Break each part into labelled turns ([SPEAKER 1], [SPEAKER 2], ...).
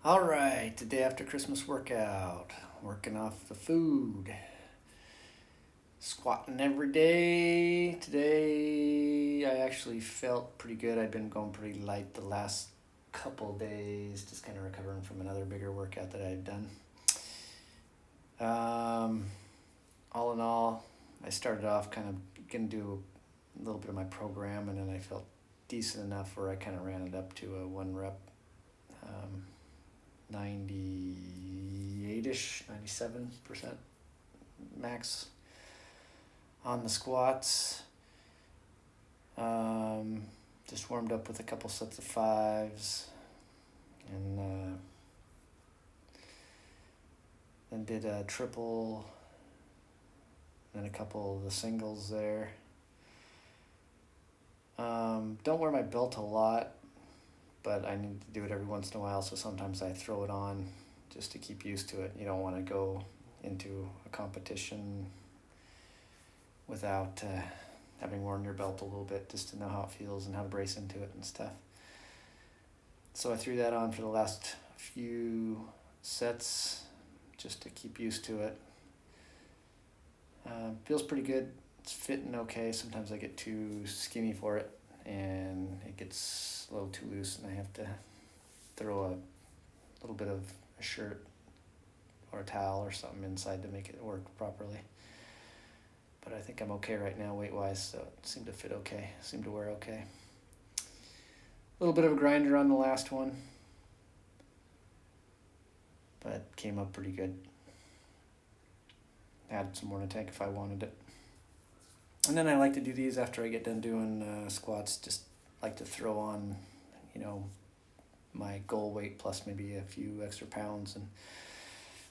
[SPEAKER 1] All right, the day after Christmas workout, working off the food, squatting every day. Today, I actually felt pretty good. I'd been going pretty light the last couple days, just kind of recovering from another bigger workout that I had done. Um, all in all, I started off kind of gonna do a little bit of my program, and then I felt decent enough where I kind of ran it up to a one rep. Um, 98ish, 97% max on the squats. Just warmed up with a couple sets of fives, and then did a triple, and a couple of the singles there. Don't wear my belt a lot, but I need to do it every once in a while, so sometimes I throw it on just to keep used to it. You don't want to go into a competition without having worn your belt a little bit, just to know how it feels and how to brace into it and stuff. So I threw that on for the last few sets just to keep used to it. Feels pretty good. It's fitting okay. Sometimes I get too skinny for it and it gets a little too loose, and I have to throw a little bit of a shirt or a towel or something inside to make it work properly. But I think I'm okay right now weight-wise, so it seemed to fit okay, seemed to wear okay. A little bit of a grinder on the last one, but came up pretty good. Add some more in the tank if I wanted it. And then I like to do these after I get done doing squats, just like to throw on, my goal weight plus maybe a few extra pounds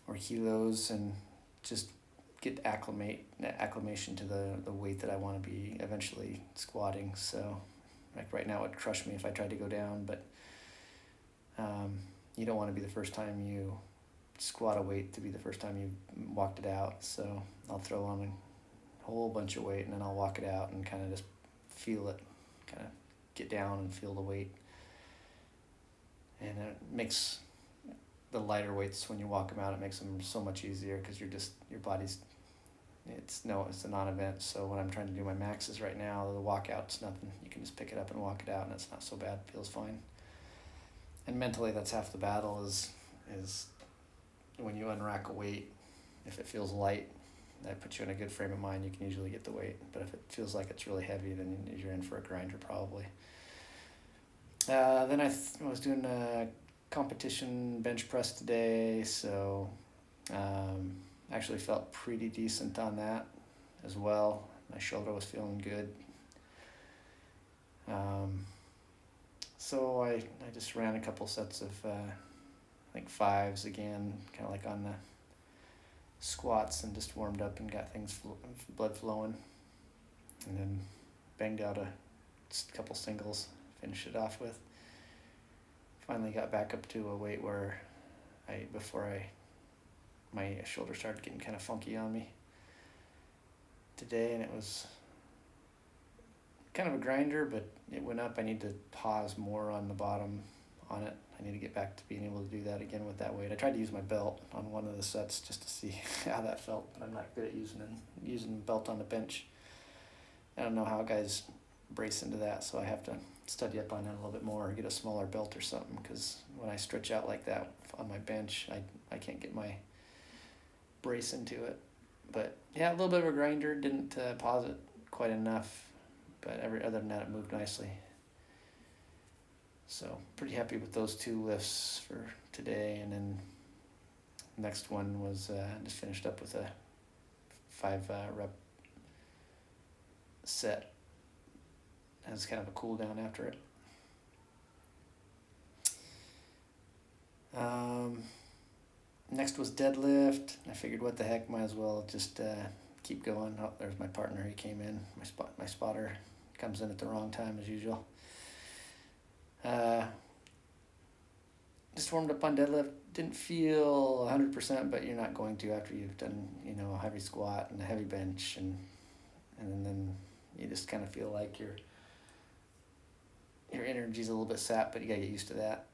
[SPEAKER 1] or kilos, and just get acclimation to the weight that I want to be eventually squatting. So like right now it'd crush me if I tried to go down, but you don't want to be the first time you squat a weight to be the first time you walked it out. So I'll throw on a whole bunch of weight and then I'll walk it out and kind of just feel it, kind of get down and feel the weight. And it makes the lighter weights, when you walk them out, it makes them so much easier because your body's, it's a non-event. So when I'm trying to do my maxes right now, the walkout's nothing. You can just pick it up and walk it out and it's not so bad, it feels fine. And mentally that's half the battle is when you unrack a weight, if it feels light, that puts you in a good frame of mind, you can usually get the weight. But if it feels like it's really heavy, then you're in for a grinder probably. Then I was doing a competition bench press today, so actually felt pretty decent on that as well. My shoulder was feeling good. So I just ran a couple sets of fives again, kind of like on the squats, and just warmed up and got blood flowing, and then banged out a couple singles, finished it off with. Finally got back up to a weight where my shoulder started getting kind of funky on me today, and it was kind of a grinder, but it went up. I need to pause more on the bottom on it. I need to get back to being able to do that again with that weight. I tried to use my belt on one of the sets just to see how that felt, but I'm not good at using the belt on the bench. I don't know how guys brace into that, so I have to study up on that a little bit more, or get a smaller belt or something, because when I stretch out like that on my bench, I can't get my brace into it. But yeah, a little bit of a grinder, didn't pause it quite enough, but other than that, it moved nicely. So pretty happy with those two lifts for today. And then next one was just finished up with a 5 rep set. Has kind of a cool down after it. Next was deadlift. I figured, what the heck, might as well just keep going. Oh, there's my partner. He came in. My spotter comes in at the wrong time as usual. Just warmed up on deadlift. Didn't feel 100%, but you're not going to after you've done a heavy squat and a heavy bench, and then you just kind of feel like your energy's a little bit sapped, but you gotta get used to that.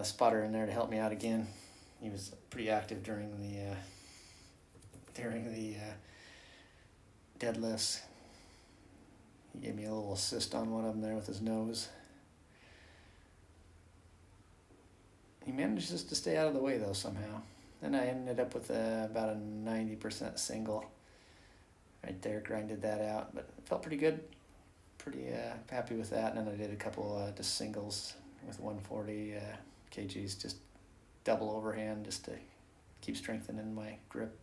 [SPEAKER 1] spotter in there to help me out again. He was pretty active during the deadlifts. He gave me a little assist on one of them there with his nose. He managed just to stay out of the way though somehow. Then I ended up with about a 90% single right there, grinded that out, but it felt pretty good. Pretty happy with that. And then I did a couple just singles with 140 kgs, just double overhand just to keep strengthening my grip.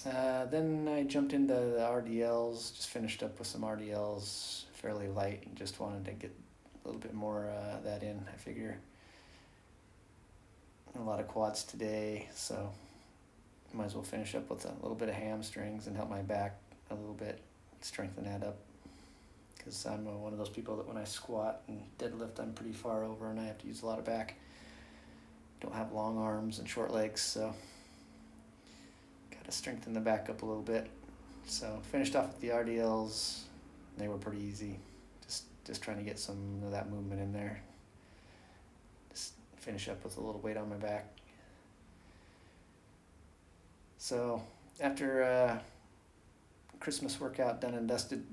[SPEAKER 1] Then I jumped into the RDLs, just finished up with some RDLs, fairly light, and just wanted to get a little bit more of that in. I figure a lot of quads today, so might as well finish up with a little bit of hamstrings and help my back a little bit, strengthen that up. Because I'm one of those people that when I squat and deadlift, I'm pretty far over and I have to use a lot of back. Don't have long arms and short legs, so gotta strengthen the back up a little bit. So finished off with the RDLs. They were pretty easy. Just trying to get some of that movement in there. Just finish up with a little weight on my back. So after Christmas workout done and dusted,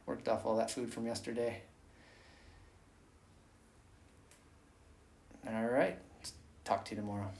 [SPEAKER 1] worked off all that food from yesterday. All right, talk to you tomorrow.